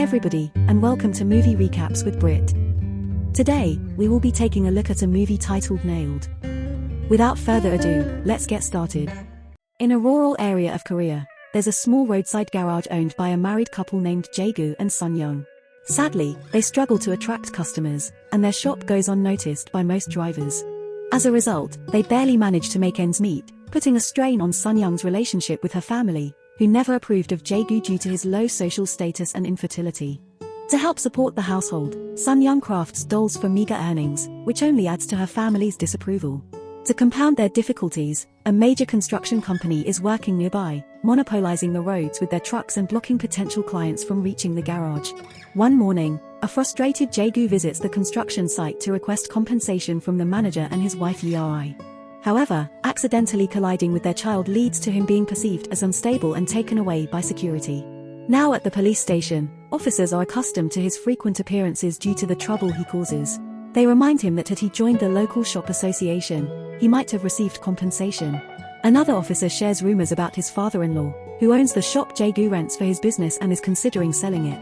everybody, and welcome to Movie Recaps with Brit. Today, we will be taking a look at a movie titled Nailed. Without further ado, let's get started. In a rural area of Korea, there's a small roadside garage owned by a married couple named Jae-gu and Sun-young. Sadly, they struggle to attract customers, and their shop goes unnoticed by most drivers. As a result, they barely manage to make ends meet, putting a strain on Sun-young's relationship with her family, who never approved of Jae-gu due to his low social status and infertility. To help support the household, Sun-young crafts dolls for meager earnings, which only adds to her family's disapproval. To compound their difficulties, a major construction company is working nearby, monopolizing the roads with their trucks and blocking potential clients from reaching the garage. One morning, a frustrated Jae-gu visits the construction site to request compensation from the manager and his wife Lee-ai. However, accidentally colliding with their child leads to him being perceived as unstable and taken away by security. Now at the police station, officers are accustomed to his frequent appearances due to the trouble he causes. They remind him that had he joined the local shop association, he might have received compensation. Another officer shares rumors about his father-in-law, who owns the shop Jae-gu rents for his business and is considering selling it.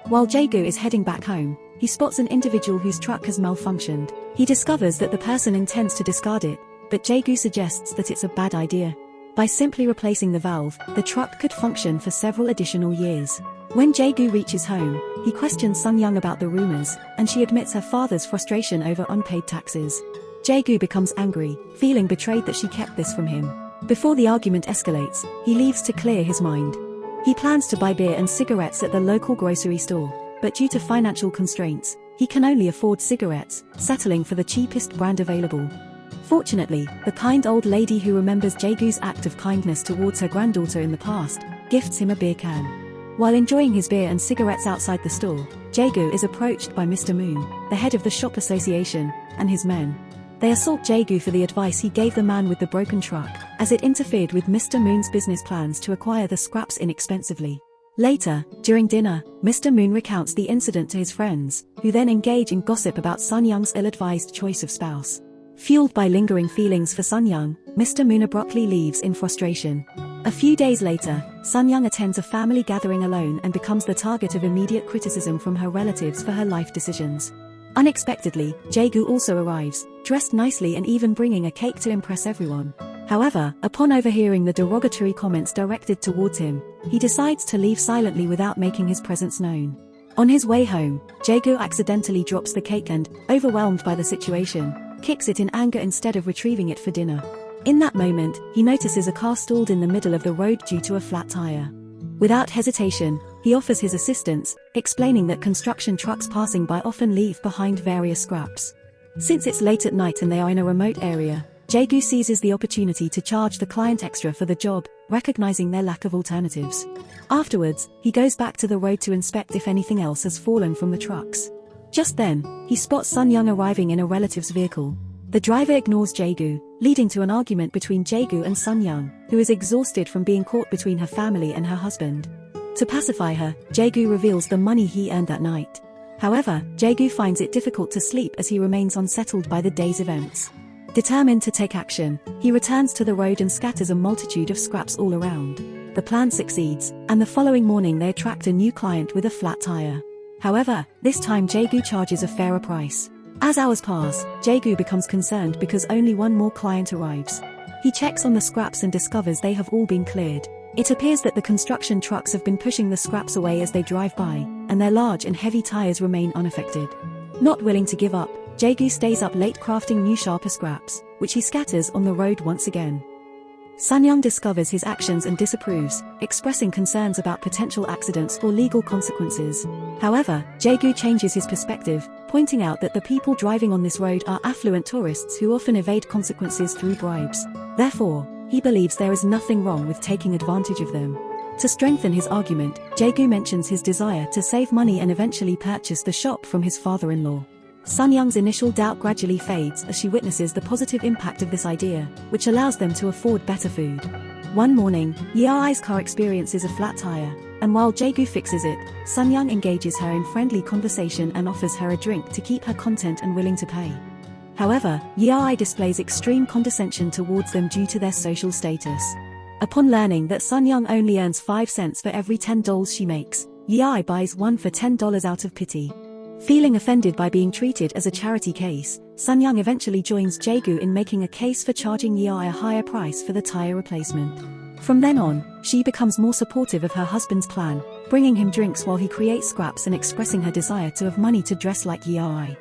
While Jae-gu is heading back home, he spots an individual whose truck has malfunctioned. He discovers that the person intends to discard it, but Jae-gu suggests that it's a bad idea. By simply replacing the valve, the truck could function for several additional years. When Jae-gu reaches home, he questions Sun-young about the rumors, and she admits her father's frustration over unpaid taxes. Jae-gu becomes angry, feeling betrayed that she kept this from him. Before the argument escalates, he leaves to clear his mind. He plans to buy beer and cigarettes at the local grocery store, but due to financial constraints, he can only afford cigarettes, settling for the cheapest brand available. Fortunately, the kind old lady who remembers Jae-gu's act of kindness towards her granddaughter in the past, gifts him a beer can. While enjoying his beer and cigarettes outside the store, Jae-gu is approached by Mr. Moon, the head of the shop association, and his men. They assault Jae-gu for the advice he gave the man with the broken truck, as it interfered with Mr. Moon's business plans to acquire the scraps inexpensively. Later, during dinner, Mr. Moon recounts the incident to his friends, who then engage in gossip about Sun-young's ill-advised choice of spouse. Fueled by lingering feelings for Sun-young, Mr. Moon abruptly leaves in frustration. A few days later, Sun-young attends a family gathering alone and becomes the target of immediate criticism from her relatives for her life decisions. Unexpectedly, Jae-gu also arrives, dressed nicely and even bringing a cake to impress everyone. However, upon overhearing the derogatory comments directed towards him, he decides to leave silently without making his presence known. On his way home, Jae-gu accidentally drops the cake and, overwhelmed by the situation, kicks it in anger instead of retrieving it for dinner. In that moment, he notices a car stalled in the middle of the road due to a flat tire. Without hesitation, he offers his assistance, explaining that construction trucks passing by often leave behind various scraps. Since it's late at night and they are in a remote area, Jae-gu seizes the opportunity to charge the client extra for the job, recognizing their lack of alternatives. Afterwards, he goes back to the road to inspect if anything else has fallen from the trucks. Just then, he spots Sun-young arriving in a relative's vehicle. The driver ignores Jae-gu, leading to an argument between Jae-gu and Sun-young, who is exhausted from being caught between her family and her husband. To pacify her, Jae-gu reveals the money he earned that night. However, Jae-gu finds it difficult to sleep as he remains unsettled by the day's events. Determined to take action, he returns to the road and scatters a multitude of scraps all around. The plan succeeds, and the following morning they attract a new client with a flat tire. However, this time Jae-gu charges a fairer price. As hours pass, Jae-gu becomes concerned because only one more client arrives. He checks on the scraps and discovers they have all been cleared. It appears that the construction trucks have been pushing the scraps away as they drive by, and their large and heavy tires remain unaffected. Not willing to give up, Jae-gu stays up late crafting new sharper scraps, which he scatters on the road once again. Sun-young discovers his actions and disapproves, expressing concerns about potential accidents or legal consequences. However, Jae-gu changes his perspective, pointing out that the people driving on this road are affluent tourists who often evade consequences through bribes. Therefore, he believes there is nothing wrong with taking advantage of them. To strengthen his argument, Jae-gu mentions his desire to save money and eventually purchase the shop from his father-in-law. Sun-young's initial doubt gradually fades as she witnesses the positive impact of this idea, which allows them to afford better food. One morning, Lee-ai's car experiences a flat tire, and while Jae-gu fixes it, Sun-young engages her in friendly conversation and offers her a drink to keep her content and willing to pay. However, Lee-ai displays extreme condescension towards them due to their social status. Upon learning that Sun-young only earns 5 cents for every 10 dolls she makes, Yi buys one for $10 out of pity. Feeling offended by being treated as a charity case, Sun-young eventually joins Jae-gu in making a case for charging Yi a higher price for the tire replacement. From then on, she becomes more supportive of her husband's plan, bringing him drinks while he creates scraps and expressing her desire to have money to dress like Yi.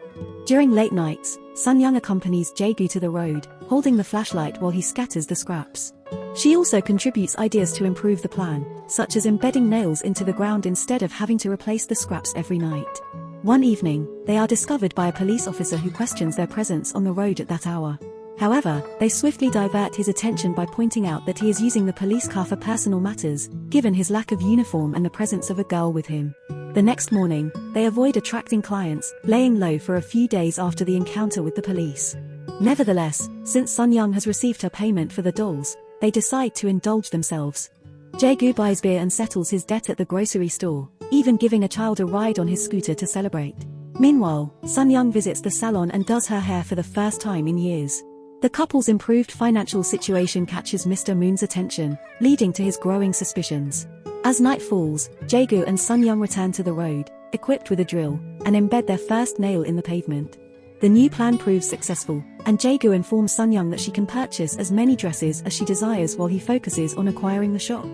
During late nights, Sun-young accompanies Jae-gu to the road, holding the flashlight while he scatters the scraps. She also contributes ideas to improve the plan, such as embedding nails into the ground instead of having to replace the scraps every night. One evening, they are discovered by a police officer who questions their presence on the road at that hour. However, they swiftly divert his attention by pointing out that he is using the police car for personal matters, given his lack of uniform and the presence of a girl with him. The next morning, they avoid attracting clients, laying low for a few days after the encounter with the police. Nevertheless, since Sun-young has received her payment for the dolls, they decide to indulge themselves. Jae-gu buys beer and settles his debt at the grocery store, even giving a child a ride on his scooter to celebrate. Meanwhile, Sun-young visits the salon and does her hair for the first time in years. The couple's improved financial situation catches Mr. Moon's attention, leading to his growing suspicions. As night falls, Jae-gu and Sun-young return to the road, equipped with a drill, and embed their first nail in the pavement. The new plan proves successful, and Jae-gu informs Sun-young that she can purchase as many dresses as she desires while he focuses on acquiring the shop.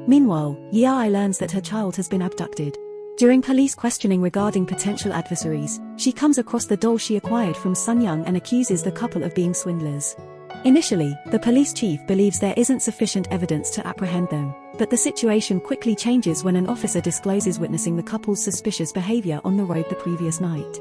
Meanwhile, Yi learns that her child has been abducted. During police questioning regarding potential adversaries, she comes across the doll she acquired from Sun-young and accuses the couple of being swindlers. Initially, the police chief believes there isn't sufficient evidence to apprehend them, but the situation quickly changes when an officer discloses witnessing the couple's suspicious behavior on the road the previous night.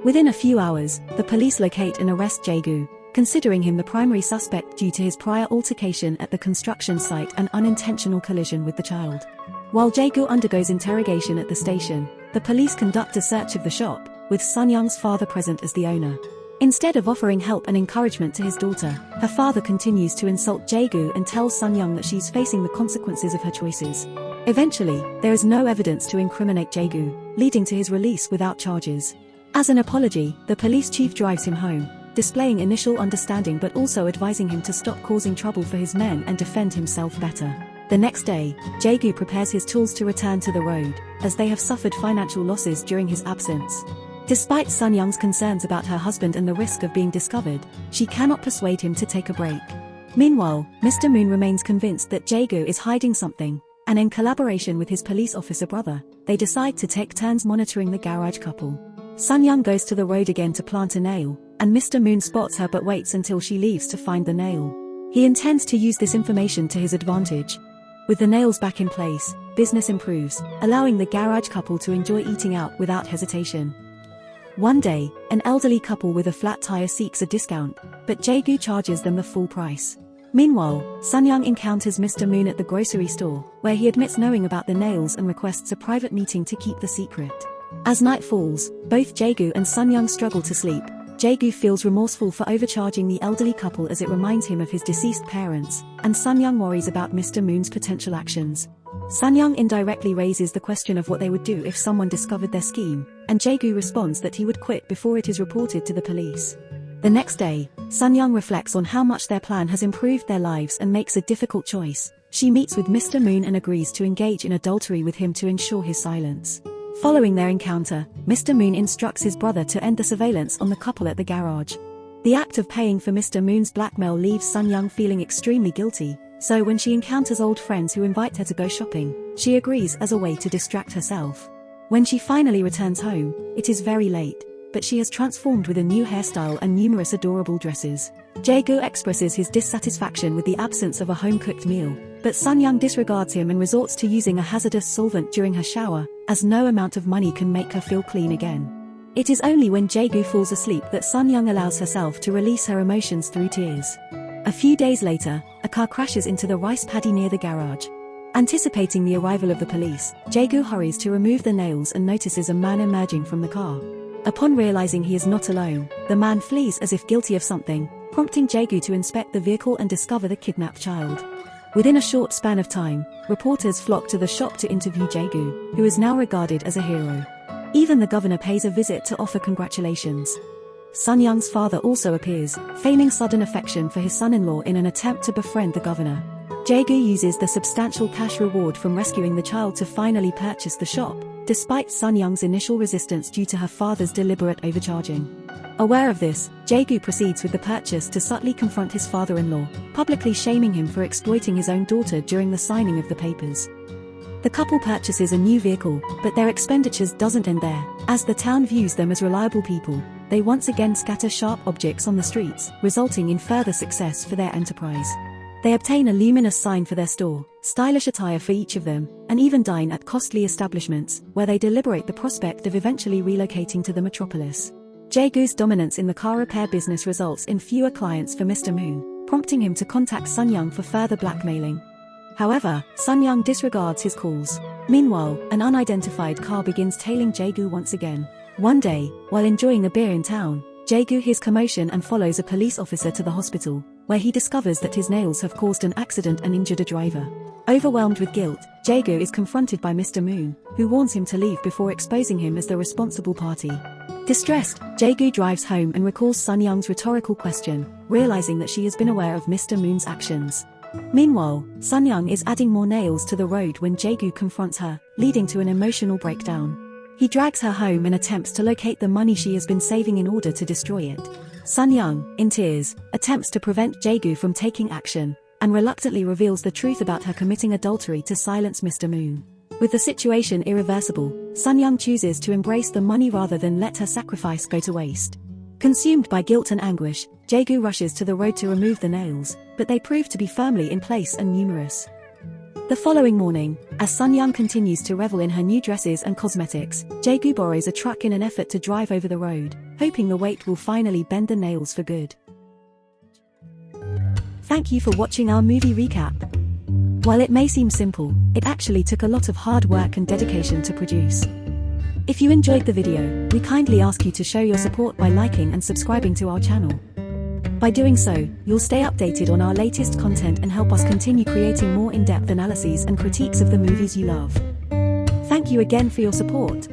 Within a few hours, the police locate and arrest Jae-gu, considering him the primary suspect due to his prior altercation at the construction site and unintentional collision with the child. While Jae-gu undergoes interrogation at the station, the police conduct a search of the shop, with Sun-young's father present as the owner. Instead of offering help and encouragement to his daughter, her father continues to insult Jae-gu and tells Sun-young that she's facing the consequences of her choices. Eventually, there is no evidence to incriminate Jae-gu, leading to his release without charges. As an apology, the police chief drives him home, displaying initial understanding but also advising him to stop causing trouble for his men and defend himself better. The next day, Jae-gu prepares his tools to return to the road, as they have suffered financial losses during his absence. Despite Sun-young's concerns about her husband and the risk of being discovered, she cannot persuade him to take a break. Meanwhile, Mr. Moon remains convinced that Jae-gu is hiding something, and in collaboration with his police officer brother, they decide to take turns monitoring the garage couple. Sun-young goes to the road again to plant a nail, and Mr. Moon spots her but waits until she leaves to find the nail. He intends to use this information to his advantage. With the nails back in place, business improves, allowing the garage couple to enjoy eating out without hesitation. One day, an elderly couple with a flat tire seeks a discount, but Jae-gu charges them the full price. Meanwhile, Sun-young encounters Mr. Moon at the grocery store, where he admits knowing about the nails and requests a private meeting to keep the secret. As night falls, both Jae-gu and Sun-young struggle to sleep. Jae-gu feels remorseful for overcharging the elderly couple as it reminds him of his deceased parents, and Sun-young worries about Mr. Moon's potential actions. Sun-young indirectly raises the question of what they would do if someone discovered their scheme, and Jae-gu responds that he would quit before it is reported to the police. The next day, Sun-young reflects on how much their plan has improved their lives and makes a difficult choice. She meets with Mr. Moon and agrees to engage in adultery with him to ensure his silence. Following their encounter, Mr. Moon instructs his brother to end the surveillance on the couple at the garage. The act of paying for Mr. Moon's blackmail leaves Sun-young feeling extremely guilty, so when she encounters old friends who invite her to go shopping, she agrees as a way to distract herself. When she finally returns home, it is very late, but she has transformed with a new hairstyle and numerous adorable dresses. Jae-gu expresses his dissatisfaction with the absence of a home-cooked meal, but Sun-young disregards him and resorts to using a hazardous solvent during her shower, as no amount of money can make her feel clean again. It is only when Jae-gu falls asleep that Sun-young allows herself to release her emotions through tears. A few days later, a car crashes into the rice paddy near the garage. Anticipating the arrival of the police, Jae-gu hurries to remove the nails and notices a man emerging from the car. Upon realizing he is not alone, the man flees as if guilty of something, prompting Jae-gu to inspect the vehicle and discover the kidnapped child. Within a short span of time, reporters flock to the shop to interview Jae-gu, who is now regarded as a hero. Even the governor pays a visit to offer congratulations. Sun-young's father also appears, feigning sudden affection for his son-in-law in an attempt to befriend the governor. Jae-gu uses the substantial cash reward from rescuing the child to finally purchase the shop, despite Sun Young's initial resistance due to her father's deliberate overcharging. Aware of this, Jae-gu proceeds with the purchase to subtly confront his father-in-law, publicly shaming him for exploiting his own daughter during the signing of the papers. The couple purchases a new vehicle, but their expenditures doesn't end there. As the town views them as reliable people, they once again scatter sharp objects on the streets, resulting in further success for their enterprise. They obtain a luminous sign for their store, stylish attire for each of them, and even dine at costly establishments, where they deliberate the prospect of eventually relocating to the metropolis. Jae-gu's dominance in the car repair business results in fewer clients for Mr. Moon, prompting him to contact Sun Young for further blackmailing. However, Sun Young disregards his calls. Meanwhile, an unidentified car begins tailing Jae-gu once again. One day, while enjoying a beer in town, Jae-gu hears commotion and follows a police officer to the hospital, where he discovers that his nails have caused an accident and injured a driver. Overwhelmed with guilt, Jae-gu is confronted by Mr. Moon, who warns him to leave before exposing him as the responsible party. Distressed, Jae-gu drives home and recalls Sun Young's rhetorical question, realizing that she has been aware of Mr. Moon's actions. Meanwhile, Sun Young is adding more nails to the road when Jae-gu confronts her, leading to an emotional breakdown. He drags her home and attempts to locate the money she has been saving in order to destroy it. Sun Young, in tears, attempts to prevent Jae-gu from taking action, and reluctantly reveals the truth about her committing adultery to silence Mr. Moon. With the situation irreversible, Sun Young chooses to embrace the money rather than let her sacrifice go to waste. Consumed by guilt and anguish, Jae-gu rushes to the road to remove the nails, but they prove to be firmly in place and numerous. The following morning, as Sun Young continues to revel in her new dresses and cosmetics, Jae-gu borrows a truck in an effort to drive over the road, hoping the weight will finally bend the nails for good. Thank you for watching our movie recap. While it may seem simple, it actually took a lot of hard work and dedication to produce. If you enjoyed the video, we kindly ask you to show your support by liking and subscribing to our channel. By doing so, you'll stay updated on our latest content and help us continue creating more in-depth analyses and critiques of the movies you love. Thank you again for your support.